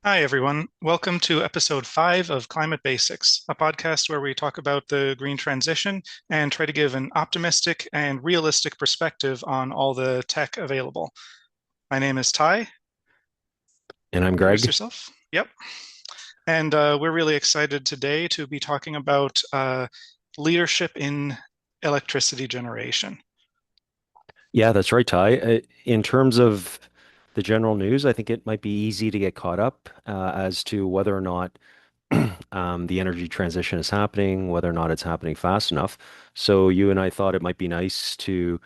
Hi, everyone. Welcome to episode 5 of Climate Basics, a podcast where we talk about the green transition and try to give an optimistic and realistic perspective on all the tech available. My name is Ty. And I'm Introduce Greg. yourself. Yep. And we're really excited today to be talking about leadership in electricity generation. Yeah, that's right, Ty. In terms of the general news, I think it might be easy to get caught up as to whether or not the energy transition is happening, whether or not it's happening fast enough. So you and I thought it might be nice to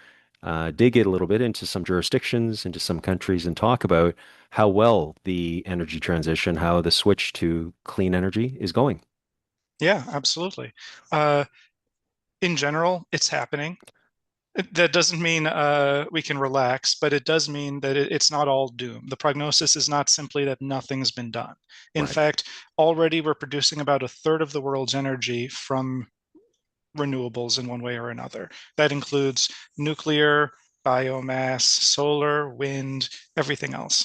dig it a little bit into some jurisdictions, into some countries, and talk about how well the energy transition, how the switch to clean energy is going. Yeah, absolutely. Uh, in general, it's happening. That doesn't mean we can relax, but it does mean that it's not all doom. The prognosis is not simply that nothing's been done. In Right. fact, already we're producing about a third of the world's energy from renewables in one way or another. That includes nuclear, biomass, solar, wind, everything else.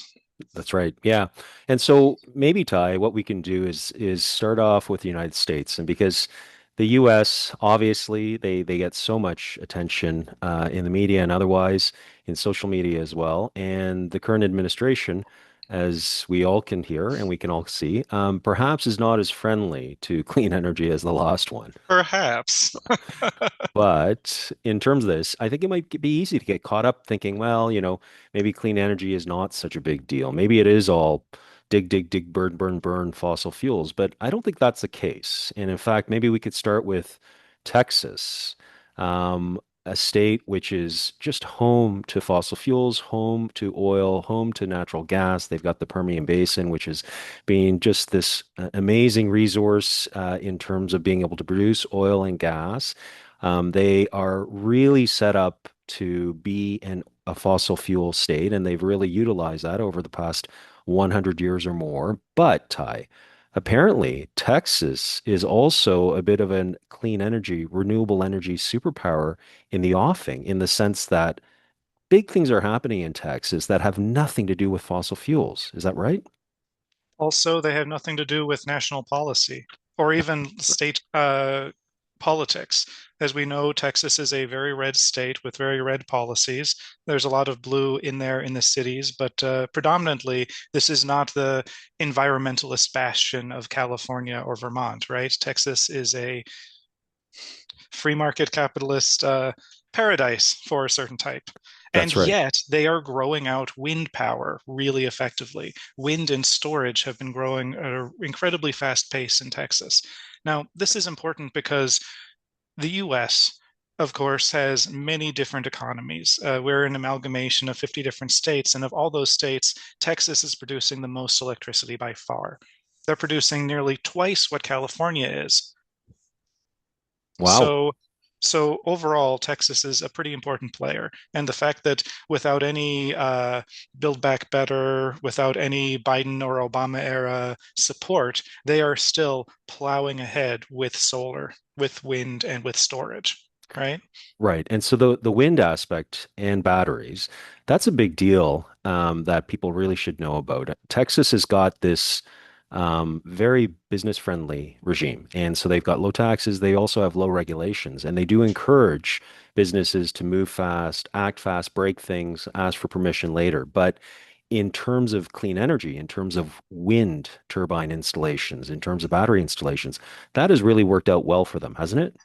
That's right. Yeah. And so maybe Ty, what we can do is start off with the United States. And because the US, obviously, they get so much attention in the media and otherwise in social media as well. And the current administration, as we all can hear and we can all see, perhaps is not as friendly to clean energy as the last one. Perhaps. But in terms of this, I think it might be easy to get caught up thinking, well, maybe clean energy is not such a big deal. Maybe it is all dig, dig, dig, burn, burn, burn fossil fuels. But I don't think that's the case. And in fact, maybe we could start with Texas, a state which is just home to fossil fuels, home to oil, home to natural gas. They've got the Permian Basin, which is being just this amazing resource in terms of being able to produce oil and gas. They are really set up to be a fossil fuel state, and they've really utilized that over the past 100 years or more. But, Ty, apparently, Texas is also a bit of a clean energy, renewable energy superpower in the offing, in the sense that big things are happening in Texas that have nothing to do with fossil fuels. Is that right? Also, they have nothing to do with national policy or even state politics. As we know, Texas is a very red state with very red policies. There's a lot of blue in there in the cities, but predominantly, this is not the environmentalist bastion of California or Vermont, right? Texas is a free market capitalist paradise for a certain type. And That's right. yet they are growing out wind power really effectively. Wind and storage have been growing at an incredibly fast pace in Texas. Now, this is important because the US, of course, has many different economies. We're an amalgamation of 50 different states, and of all those states, Texas is producing the most electricity by far. They're producing nearly twice what California is. Wow. So, so overall, Texas is a pretty important player. And the fact that without any Build Back Better, without any Biden or Obama era support, they are still plowing ahead with solar, with wind, and with storage, right? Right. And so the wind aspect and batteries, that's a big deal that people really should know about. Texas has got this very business friendly regime. And so they've got low taxes. They also have low regulations. And they do encourage businesses to move fast, act fast, break things, ask for permission later. But in terms of clean energy, in terms of wind turbine installations, in terms of battery installations, that has really worked out well for them, hasn't it?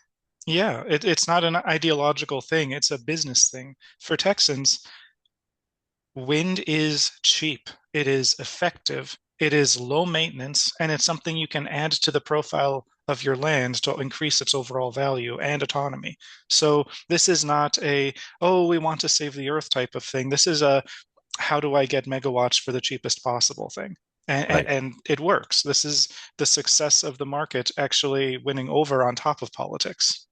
Yeah, it's not an ideological thing, it's a business thing. For Texans, wind is cheap, it is effective, it is low maintenance, and it's something you can add to the profile of your land to increase its overall value and autonomy. So this is not a, oh, we want to save the earth type of thing. This is a, how do I get megawatts for the cheapest possible thing? And, Right. and it works. This is the success of the market actually winning over on top of politics.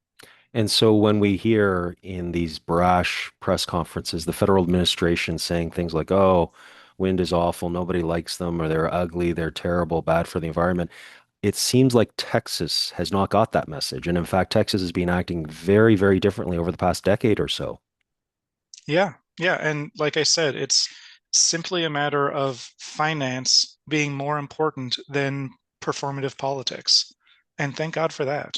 And so when we hear in these brash press conferences, the federal administration saying things like, oh, wind is awful, nobody likes them, or they're ugly, they're terrible, bad for the environment, it seems like Texas has not got that message. And in fact, Texas has been acting very, very differently over the past decade or so. Yeah, yeah. And like I said, it's simply a matter of finance being more important than performative politics. And thank God for that.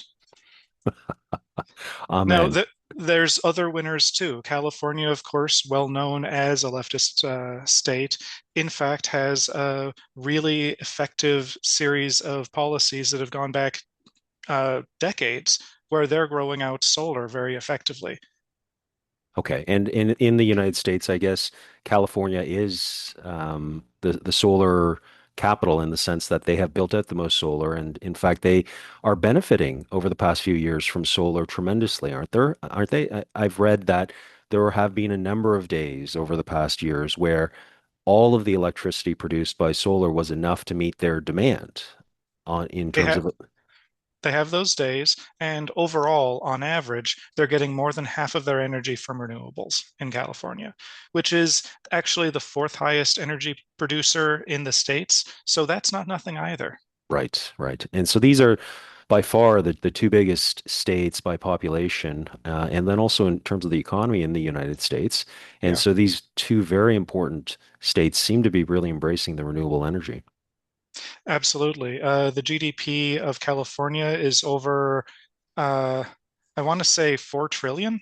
Now, Amen. there's other winners too. California, of course, well known as a leftist state, in fact, has a really effective series of policies that have gone back decades where they're growing out solar very effectively. Okay. And in the United States, I guess California is the solar capital in the sense that they have built out the most solar, and in fact, they are benefiting over the past few years from solar tremendously, aren't there? Aren't they? I've read that there have been a number of days over the past years where all of the electricity produced by solar was enough to meet their demand on in They terms have of they have those days, and overall, on average, they're getting more than half of their energy from renewables in California, which is actually the fourth highest energy producer in the states. So that's not nothing either. right, right. And so these are by far the two biggest states by population, and then also in terms of the economy in the United States. And Yeah, so these two very important states seem to be really embracing the renewable energy. absolutely. The GDP of California is over, uh, I want to say 4 trillion,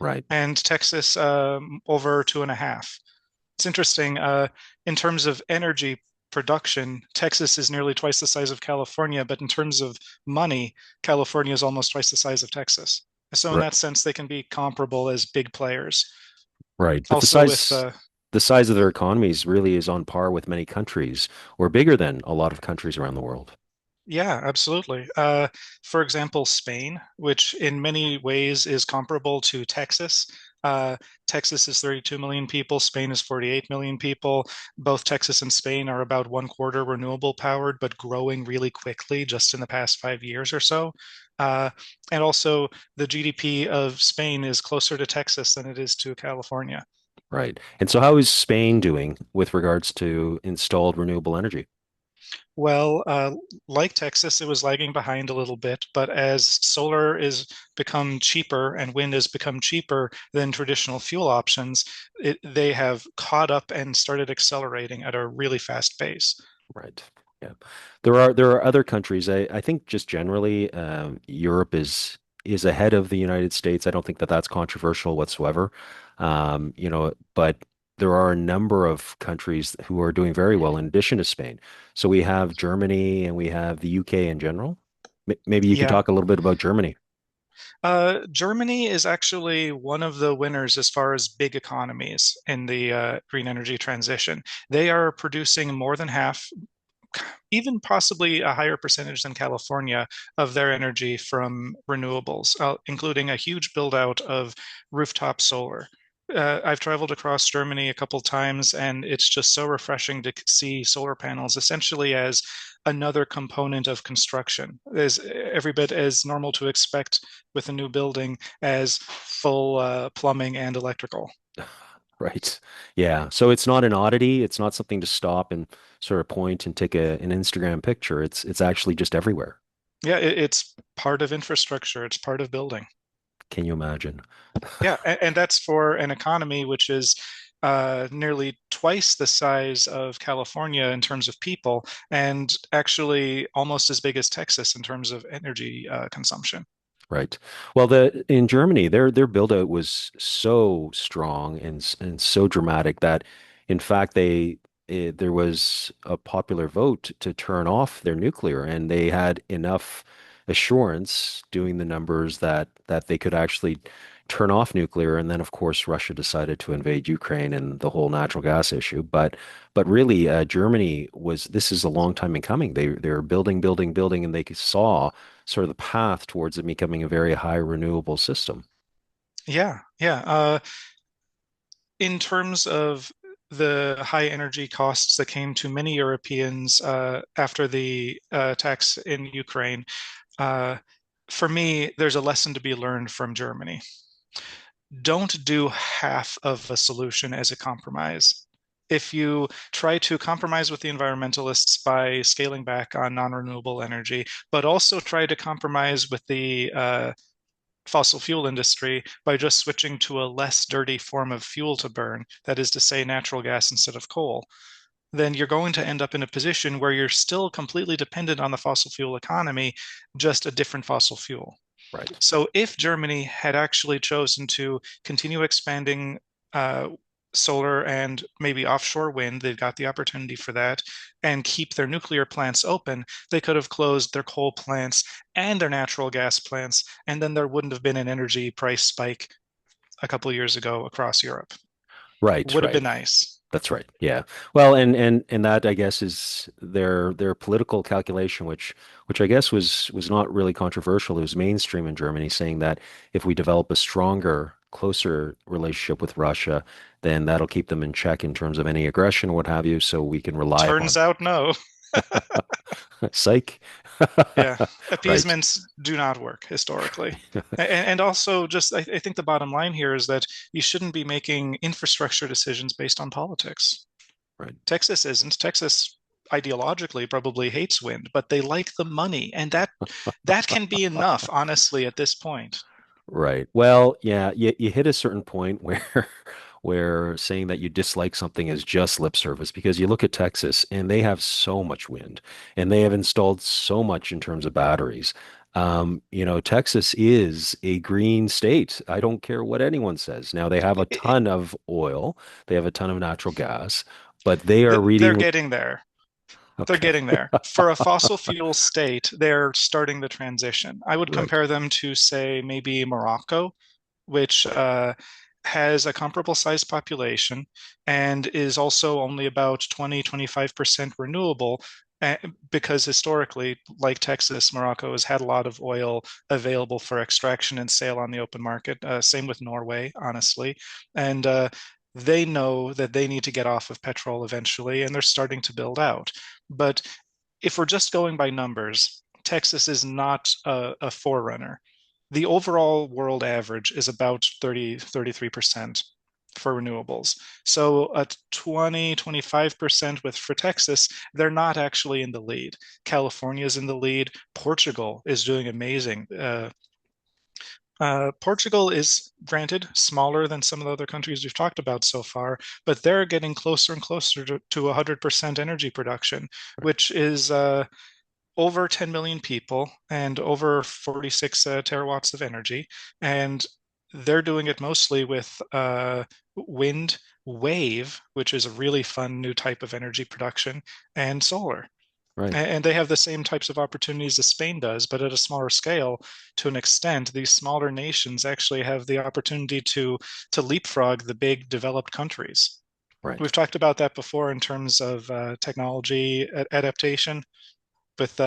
Right, and Texas over 2.5. It's interesting. In terms of energy production, Texas is nearly twice the size of California, but in terms of money, California is almost twice the size of Texas. So in right, that sense, they can be comparable as big players. right. But Also with, the size of their economies really is on par with many countries, or bigger than a lot of countries around the world. yeah, absolutely. For example, Spain, which in many ways is comparable to Texas. Uh, Texas is 32 million people. Spain is 48 million people. Both Texas and Spain are about one quarter renewable powered, but growing really quickly just in the past 5 years or so. Uh, and also, the GDP of Spain is closer to Texas than it is to California. Right. And so how is Spain doing with regards to installed renewable energy? Well, like Texas, it was lagging behind a little bit, but as solar is become cheaper and wind has become cheaper than traditional fuel options, they have caught up and started accelerating at a really fast pace. Right. Yeah. There are other countries. I think just generally, Europe is ahead of the United States. I don't think that that's controversial whatsoever. But there are a number of countries who are doing very well in addition to Spain. So we have Germany and we have the UK in general. Maybe you could Yeah. talk a little bit about Germany. Germany is actually one of the winners as far as big economies in the green energy transition. They are producing more than half, even possibly a higher percentage than California of their energy from renewables, including a huge build out of rooftop solar. I've traveled across Germany a couple times, and it's just so refreshing to see solar panels essentially as another component of construction. Is every bit as normal to expect with a new building as full plumbing and electrical. Right. Yeah. So it's not an oddity. It's not something to stop and sort of point and take an Instagram picture. It's actually just everywhere. Yeah, it's part of infrastructure. It's part of building. Can you imagine? Yeah, and that's for an economy which is nearly twice the size of California in terms of people, and actually almost as big as Texas in terms of energy consumption. Right. Well, the in Germany, their build out was so strong and so dramatic that, in fact, there was a popular vote to turn off their nuclear, and they had enough assurance doing the numbers that they could actually turn off nuclear. And then, of course, Russia decided to invade Ukraine and the whole natural gas issue. But really, Germany was this is a long time in coming. They're building, building, building, and they saw sort of the path towards it becoming a very high renewable system. Yeah, yeah. In terms of the high energy costs that came to many Europeans after the attacks in Ukraine, uh, for me, there's a lesson to be learned from Germany. Don't do half of a solution as a compromise. If you try to compromise with the environmentalists by scaling back on non-renewable energy, but also try to compromise with the fossil fuel industry by just switching to a less dirty form of fuel to burn, that is to say, natural gas instead of coal, then you're going to end up in a position where you're still completely dependent on the fossil fuel economy, just a different fossil fuel. Right. So if Germany had actually chosen to continue expanding uh, solar and maybe offshore wind, they've got the opportunity for that, and keep their nuclear plants open, they could have closed their coal plants and their natural gas plants, and then there wouldn't have been an energy price spike a couple of years ago across Europe. Right, Would have been right. nice. That's right. Yeah. Well, and that I guess is their political calculation, which I guess was not really controversial. It was mainstream in Germany, saying that if we develop a stronger, closer relationship with Russia, then that'll keep them in check in terms of any aggression or what have you, so we can rely Turns upon out, no. psych. Yeah, Right. appeasements do not work historically. And also, just I think the bottom line here is that you shouldn't be making infrastructure decisions based on politics. Right. Texas isn't. Texas ideologically probably hates wind, but they like the money, and that can be enough, honestly, at this point. Right. Well, yeah, you hit a certain point where where saying that you dislike something is just lip service because you look at Texas and they have so much wind and they have installed so much in terms of batteries. Texas is a green state. I don't care what anyone says. Now they have a It, ton of oil, they have a ton of natural gas, but they are they're reading. getting there. They're Okay. getting there. For a fossil fuel state, they're starting the transition. I would Right. compare them to, say, maybe Morocco, which has a comparable sized population and is also only about 20-25% renewable because historically, like Texas, Morocco has had a lot of oil available for extraction and sale on the open market. Same with Norway, honestly. And they know that they need to get off of petrol eventually, and they're starting to build out. But if we're just going by numbers, Texas is not a forerunner. The overall world average is about 33% for renewables. So at 20-25% with for Texas, they're not actually in the lead. California is in the lead. Portugal is doing amazing. Portugal is, granted, smaller than some of the other countries we've talked about so far, but they're getting closer and closer to 100% energy production, which is over 10 million people and over 46 terawatts of energy. And they're doing it mostly with wind, wave, which is a really fun new type of energy production, and solar. Right. And they have the same types of opportunities as Spain does, but at a smaller scale. To an extent, these smaller nations actually have the opportunity to leapfrog the big developed countries. Right. We've talked about that before in terms of technology adaptation with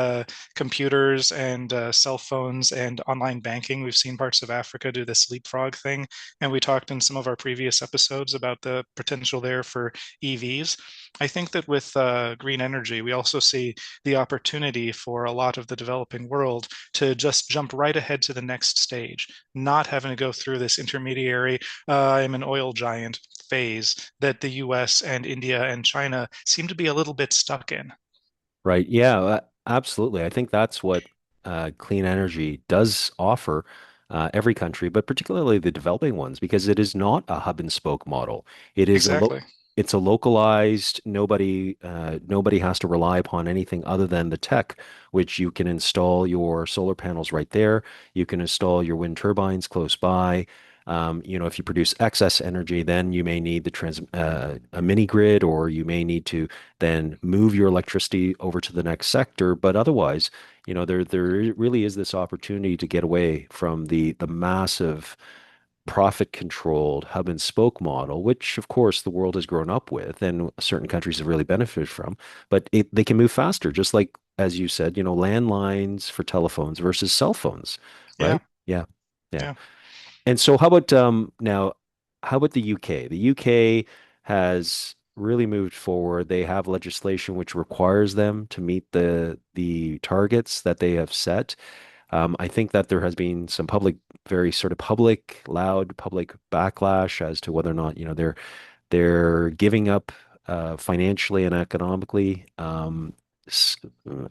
computers and cell phones and online banking. We've seen parts of Africa do this leapfrog thing. And we talked in some of our previous episodes about the potential there for EVs. I think that with green energy, we also see the opportunity for a lot of the developing world to just jump right ahead to the next stage, not having to go through this intermediary, I'm an oil giant phase that the US and India and China seem to be a little bit stuck in. Right. Yeah, absolutely. I think that's what clean energy does offer every country, but particularly the developing ones, because it is not a hub and spoke model. It is Exactly. it's a localized, nobody has to rely upon anything other than the tech, which you can install your solar panels right there. You can install your wind turbines close by. If you produce excess energy, then you may need a mini grid, or you may need to then move your electricity over to the next sector. But otherwise, there really is this opportunity to get away from the massive profit controlled hub and spoke model, which of course the world has grown up with and certain countries have really benefited from. But they can move faster, just like as you said, landlines for telephones versus cell phones, Yeah. right? Yeah. Yeah. Yeah. And so how about now, how about the UK? The UK has really moved forward. They have legislation which requires them to meet the targets that they have set. I think that there has been some very sort of loud public backlash as to whether or not, they're giving up financially and economically s-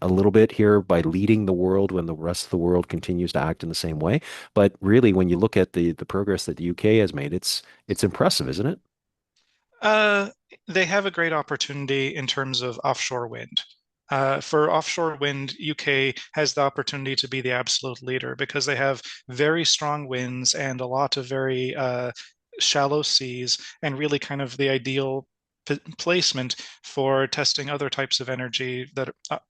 a little bit here by leading the world when the rest of the world continues to act in the same way. But really, when you look at the progress that the UK has made, it's impressive, isn't it? Uh, They have a great opportunity in terms of offshore wind. For offshore wind, UK has the opportunity to be the absolute leader because they have very strong winds and a lot of very shallow seas, and really kind of the ideal placement for testing other types of energy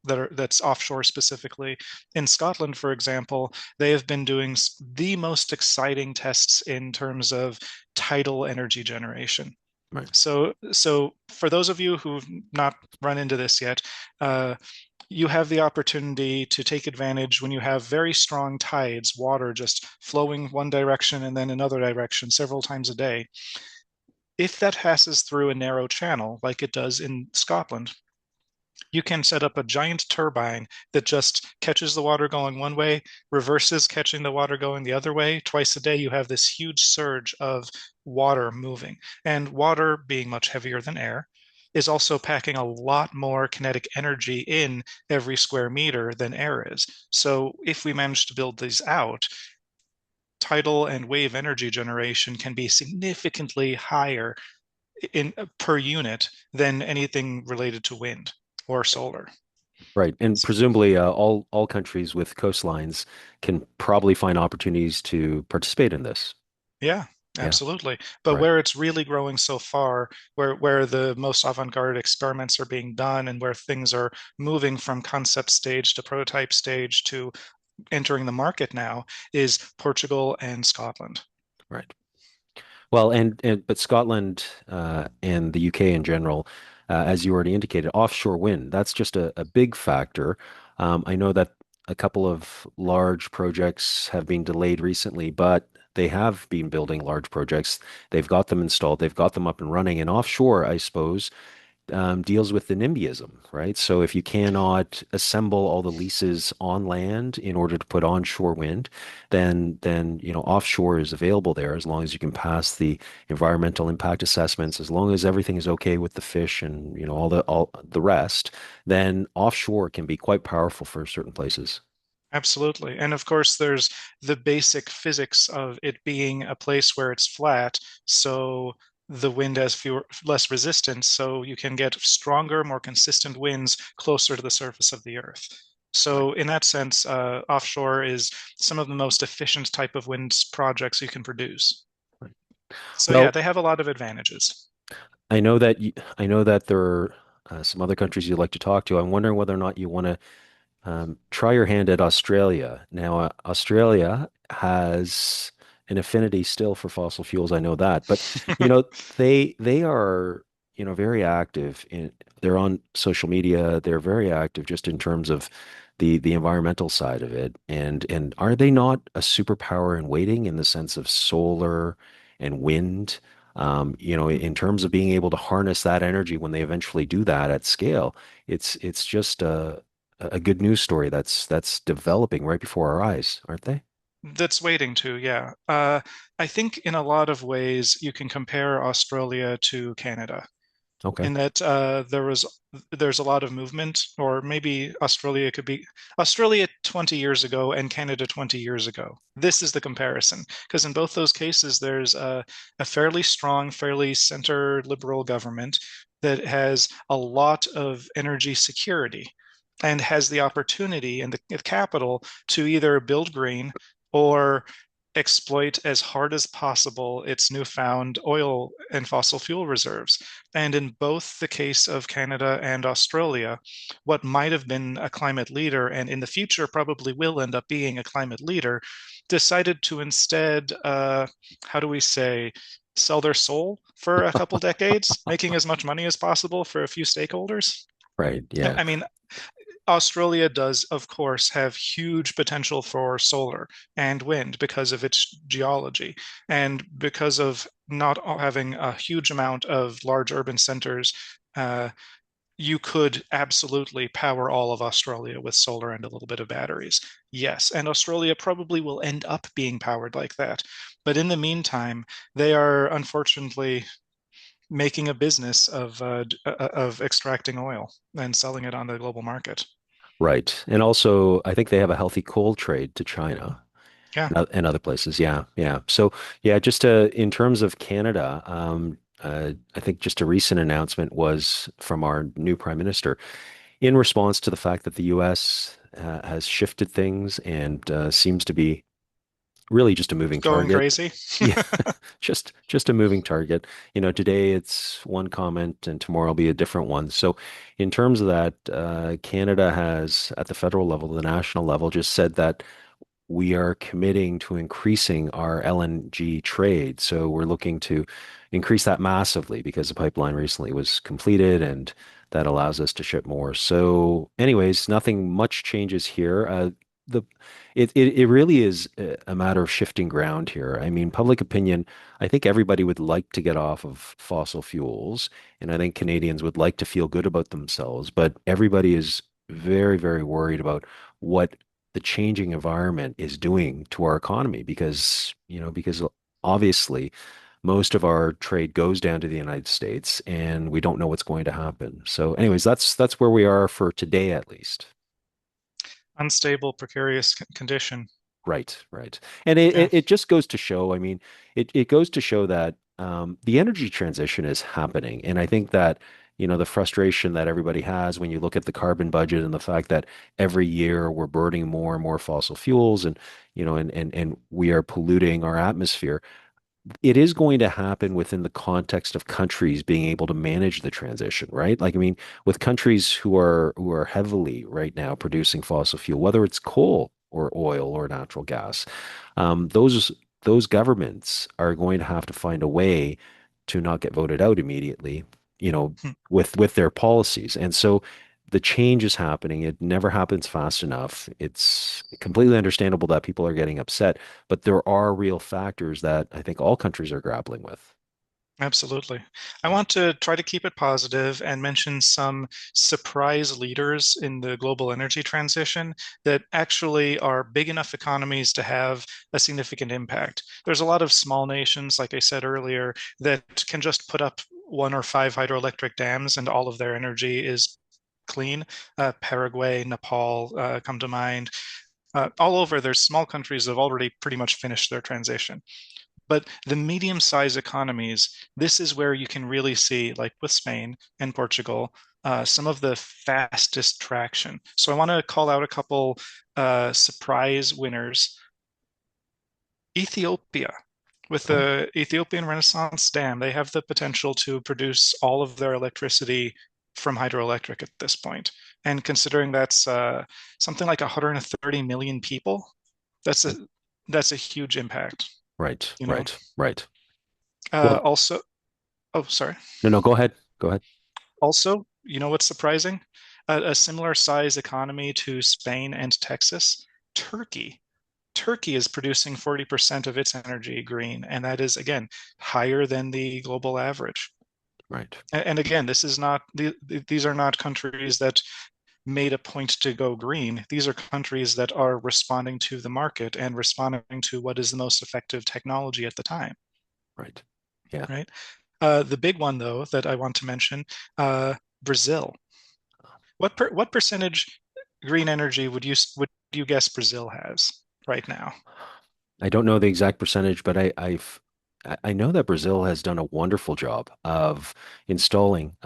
that's offshore specifically. In Scotland, for example, they have been doing the most exciting tests in terms of tidal energy generation. Right. So for those of you who've not run into this yet, uh, you have the opportunity to take advantage when you have very strong tides, water just flowing one direction and then another direction several times a day. If that passes through a narrow channel, like it does in Scotland, you can set up a giant turbine that just catches the water going one way, reverses catching the water going the other way. Twice a day, you have this huge surge of water moving. And water, being much heavier than air, is also packing a lot more kinetic energy in every square meter than air is. So if we manage to build these out, tidal and wave energy generation can be significantly higher in per unit than anything related to wind or solar. Right. And presumably all countries with coastlines can probably find opportunities to participate in this. Yeah, Yeah. absolutely. But Right. where it's really growing so far, where the most avant-garde experiments are being done and where things are moving from concept stage to prototype stage to entering the market now is Portugal and Scotland. Right. Well, and but Scotland and the UK in general, as you already indicated, offshore wind, that's just a big factor. I know that a couple of large projects have been delayed recently, but they have been building large projects. They've got them installed, they've got them up and running. And offshore, I suppose, deals with the NIMBYism, right? So if you cannot assemble all the leases on land in order to put onshore wind, then offshore is available there as long as you can pass the environmental impact assessments, as long as everything is okay with the fish and all the rest, then offshore can be quite powerful for certain places. Absolutely. And of course, there's the basic physics of it being a place where it's flat, so the wind has less resistance, so you can get stronger, more consistent winds closer to the surface of the earth. Right. So in that sense, offshore is some of the most efficient type of wind projects you can produce. Right. So yeah, Well, they have a lot of advantages. I know that there are some other countries you'd like to talk to. I'm wondering whether or not you want to try your hand at Australia. Now, Australia has an affinity still for fossil fuels. I know that, but you know they are very active in. They're on social media. They're very active just in terms of the environmental side of it. And are they not a superpower in waiting in the sense of solar and wind? In terms of being able to harness that energy when they eventually do that at scale, it's just a good news story that's developing right before our eyes, aren't they? That's waiting to, yeah. I think in a lot of ways you can compare Australia to Canada, Okay. in that there's a lot of movement, or maybe Australia could be Australia 20 years ago and Canada 20 years ago. This is the comparison, because in both those cases there's a fairly strong, fairly center liberal government that has a lot of energy security and has the opportunity and the capital to either build green or exploit as hard as possible its newfound oil and fossil fuel reserves. And in both the case of Canada and Australia, what might have been a climate leader, and in the future probably will end up being a climate leader, decided to instead, how do we say, sell their soul for a couple decades, making as much money as possible for a few stakeholders. Right. Yeah. I mean, Australia does, of course, have huge potential for solar and wind because of its geology and because of not having a huge amount of large urban centers. Uh, you could absolutely power all of Australia with solar and a little bit of batteries. Yes, and Australia probably will end up being powered like that. But in the meantime, they are unfortunately making a business of extracting oil and selling it on the global market. Right. And also, I think they have a healthy coal trade to China Yeah. and other places. Yeah. Yeah. So, yeah, just in terms of Canada, I think just a recent announcement was from our new prime minister in response to the fact that the U.S. Has shifted things and seems to be really just a moving Going target. crazy. Yeah, just a moving target. Today it's one comment and tomorrow will be a different one. So in terms of that, Canada has at the federal level, the national level, just said that we are committing to increasing our LNG trade. So we're looking to increase that massively because the pipeline recently was completed and that allows us to ship more. So, anyways, nothing much changes here. The it really is a matter of shifting ground here. I mean, public opinion, I think everybody would like to get off of fossil fuels, and I think Canadians would like to feel good about themselves, but everybody is very, very worried about what the changing environment is doing to our economy because obviously most of our trade goes down to the United States and we don't know what's going to happen. So anyways, that's where we are for today at least. Unstable, precarious condition. Right, right. And it, Yeah. it it just goes to show, I mean, it goes to show that the energy transition is happening. And I think that, the frustration that everybody has when you look at the carbon budget and the fact that every year we're burning more and more fossil fuels and, and we are polluting our atmosphere it is going to happen within the context of countries being able to manage the transition, right? Like, I mean, with countries who are heavily right now producing fossil fuel, whether it's coal or oil or natural gas, those governments are going to have to find a way to not get voted out immediately, you know, Hmm. with their policies. And so the change is happening. It never happens fast enough. It's completely understandable that people are getting upset, but there are real factors that I think all countries are grappling with. Absolutely. I want to try to keep it positive and mention some surprise leaders in the global energy transition that actually are big enough economies to have a significant impact. There's a lot of small nations, like I said earlier, that can just put up one or five hydroelectric dams and all of their energy is clean. Paraguay, Nepal come to mind. All over, there's small countries that have already pretty much finished their transition. But the medium-sized economies, this is where you can really see, like with Spain and Portugal, some of the fastest traction. So I want to call out a couple surprise winners. Ethiopia, with Oh, the Ethiopian Renaissance Dam, they have the potential to produce all of their electricity from hydroelectric at this point. And considering that's something like 130 million people, that's a that's a huge impact, right, you know. right, right. Well, Also, oh, sorry. no, no, go ahead. Go ahead. Also, you know what's surprising? A similar size economy to Spain and Texas, Turkey. Turkey is producing 40% of its energy green, and that is, again, higher than the global average. Right, And again, this is not these are not countries that made a point to go green. These are countries that are responding to the market and responding to what is the most effective technology at the time, right. Yeah. right? The big one, though, that I want to mention, Brazil. What percentage green energy would you guess Brazil has right now? I don't know the exact percentage, but I know that Brazil has done a wonderful job of installing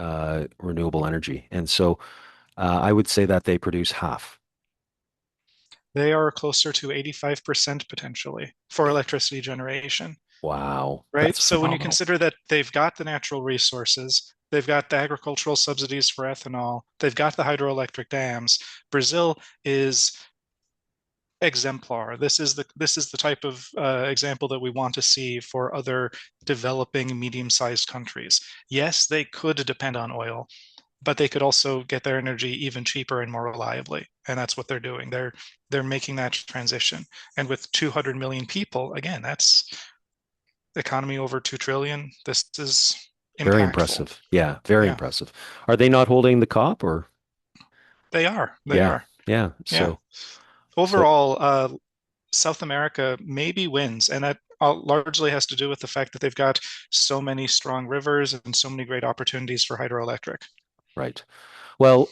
renewable energy. And so I would say that they produce half. They are closer to 85% potentially for electricity generation, Wow, right? that's So when you phenomenal. consider that they've got the natural resources, they've got the agricultural subsidies for ethanol, they've got the hydroelectric dams, Brazil is exemplar. This is the type of example that we want to see for other developing medium-sized countries. Yes, they could depend on oil, but they could also get their energy even cheaper and more reliably. And that's what they're doing. They're making that transition. And with 200 million people, again, that's economy over 2 trillion. This is Very impactful. impressive. Yeah, very Yeah, impressive. Are they not holding the COP or? they are. They Yeah, are. yeah. Yeah. So Overall, South America maybe wins, and that largely has to do with the fact that they've got so many strong rivers and so many great opportunities for hydroelectric. right. Well,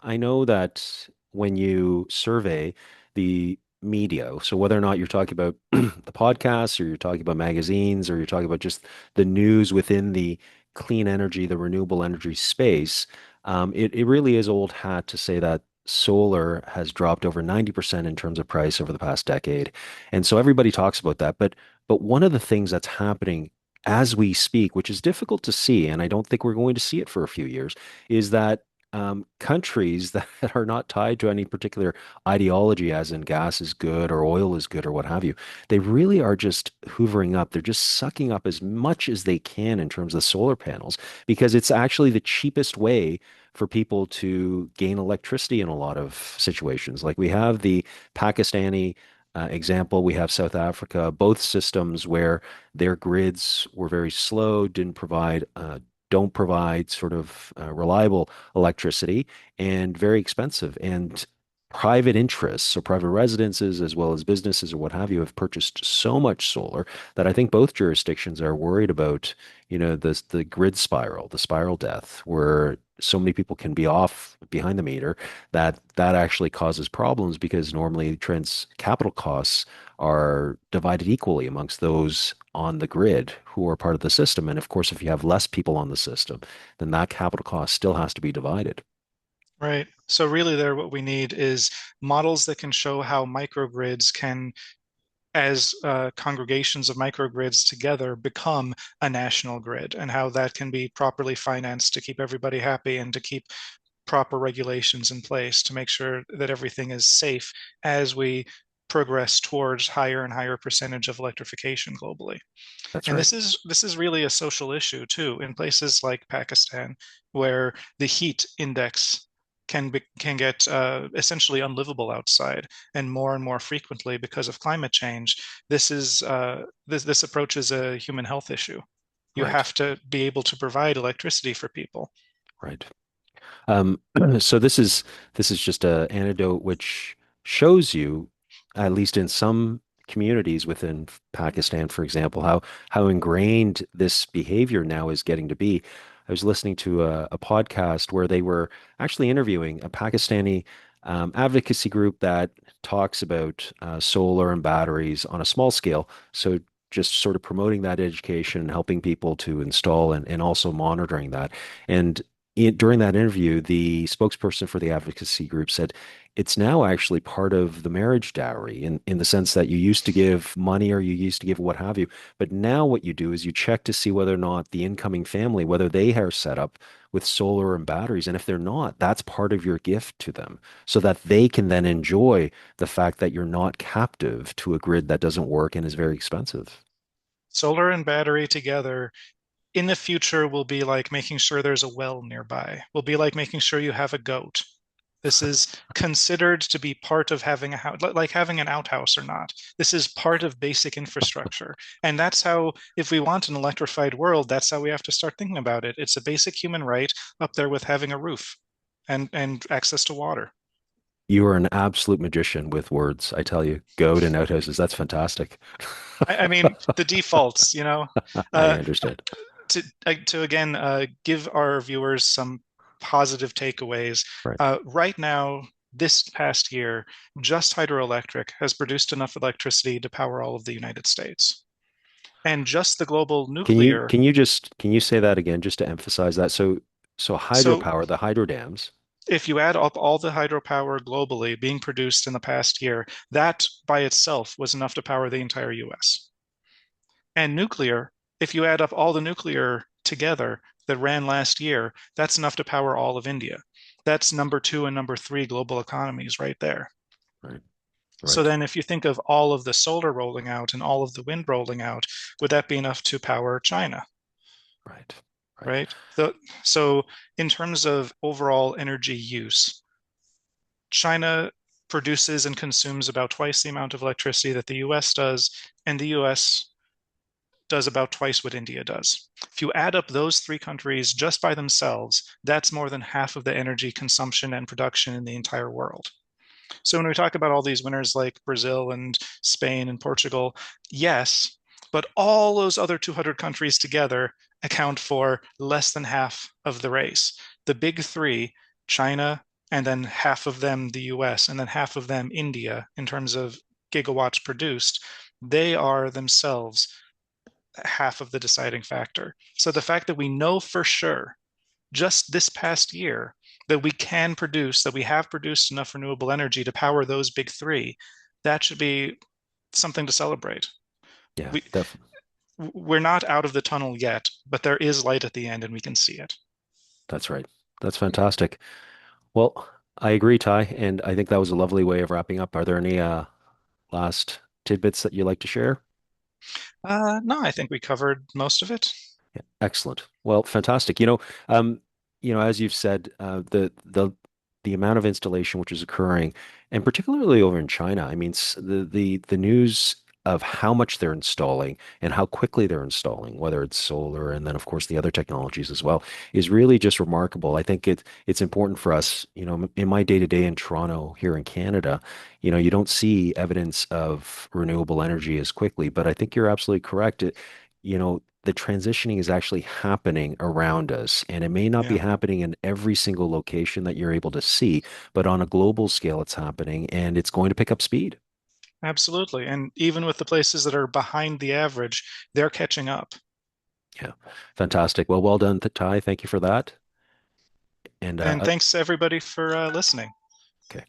I know that when you survey the media. So whether or not you're talking about the podcasts or you're talking about magazines or you're talking about just the news within the clean energy, the renewable energy space, it really is old hat to say that solar has dropped over 90% in terms of price over the past decade. And so everybody talks about that. But one of the things that's happening as we speak, which is difficult to see, and I don't think we're going to see it for a few years, is that countries that are not tied to any particular ideology, as in gas is good or oil is good or what have you, they really are just hoovering up. They're just sucking up as much as they can in terms of solar panels because it's actually the cheapest way for people to gain electricity in a lot of situations. Like we have the Pakistani example, we have South Africa, both systems where their grids were very slow, didn't provide don't provide sort of reliable electricity and very expensive. And private interests, so private residences as well as businesses or what have you, have purchased so much solar that I think both jurisdictions are worried about, the grid spiral, the spiral death, where so many people can be off behind the meter that actually causes problems because normally trans capital costs are divided equally amongst those on the grid who are part of the system. And of course, if you have less people on the system, then that capital cost still has to be divided. Right. So really there what we need is models that can show how microgrids can, as congregations of microgrids together, become a national grid, and how that can be properly financed to keep everybody happy and to keep proper regulations in place to make sure that everything is safe as we progress towards higher and higher percentage of electrification globally. That's And right. this is really a social issue too in places like Pakistan, where the heat index can get essentially unlivable outside, and more frequently because of climate change. This approaches a human health issue. You Right. have to be able to provide electricity for people. Right. Um, so this is just a anecdote which shows you, at least in some communities within Pakistan, for example, how ingrained this behavior now is getting to be. I was listening to a podcast where they were actually interviewing a Pakistani advocacy group that talks about solar and batteries on a small scale. So just sort of promoting that education and helping people to install and also monitoring that. And during that interview, the spokesperson for the advocacy group said it's now actually part of the marriage dowry in the sense that you used to give money or you used to give what have you. But now what you do is you check to see whether or not the incoming family, whether they are set up with solar and batteries. And if they're not, that's part of your gift to them so that they can then enjoy the fact that you're not captive to a grid that doesn't work and is very expensive. Solar and battery together in the future will be like making sure there's a well nearby, will be like making sure you have a goat. This is considered to be part of having a house, like having an outhouse or not. This is part of basic infrastructure. And that's how, if we want an electrified world, that's how we have to start thinking about it. It's a basic human right up there with having a roof and access to water. You are an absolute magician with words, I tell you. Goat and outhouses, that's fantastic. I mean, the defaults, I uh, understand. to again give our viewers some positive takeaways. Right. Right now, this past year, just hydroelectric has produced enough electricity to power all of the United States. And just the global Can you nuclear. can you just can you say that again just to emphasize that? So So hydropower, the hydro dams, if you add up all the hydropower globally being produced in the past year, that by itself was enough to power the entire US. And nuclear, if you add up all the nuclear together that ran last year, that's enough to power all of India. That's number two and number three global economies right there. right, So right, then, if you think of all of the solar rolling out and all of the wind rolling out, would that be enough to power China? right, right. Right. So, in terms of overall energy use, China produces and consumes about twice the amount of electricity that the US does, and the US does about twice what India does. If you add up those three countries just by themselves, that's more than half of the energy consumption and production in the entire world. So when we talk about all these winners like Brazil and Spain and Portugal, yes, but all those other 200 countries together account for less than half of the race. The big three, China, and then half of them the US, and then half of them India, in terms of gigawatts produced, they are themselves half of the deciding factor. So the fact that we know for sure just this past year that we can produce, that we have produced enough renewable energy to power those big three, that should be something to celebrate. Yeah, We definitely. we're not out of the tunnel yet, but there is light at the end and we can see it. That's right. That's fantastic. Well, I agree, Ty, and I think that was a lovely way of wrapping up. Are there any last tidbits that you'd like to share? No, I think we covered most of it. Yeah, excellent. Well, fantastic. As you've said, the amount of installation which is occurring, and particularly over in China, I mean, the news of how much they're installing and how quickly they're installing, whether it's solar and then of course the other technologies as well, is really just remarkable. I think it's important for us, in my day-to-day in Toronto here in Canada, you don't see evidence of renewable energy as quickly, but I think you're absolutely correct. The transitioning is actually happening around us, and it may not be Yeah, happening in every single location that you're able to see, but on a global scale, it's happening, and it's going to pick up speed. absolutely. And even with the places that are behind the average, they're catching up. Yeah, fantastic. Well done, Ty. Thank you for that. And And thanks everybody for listening. okay.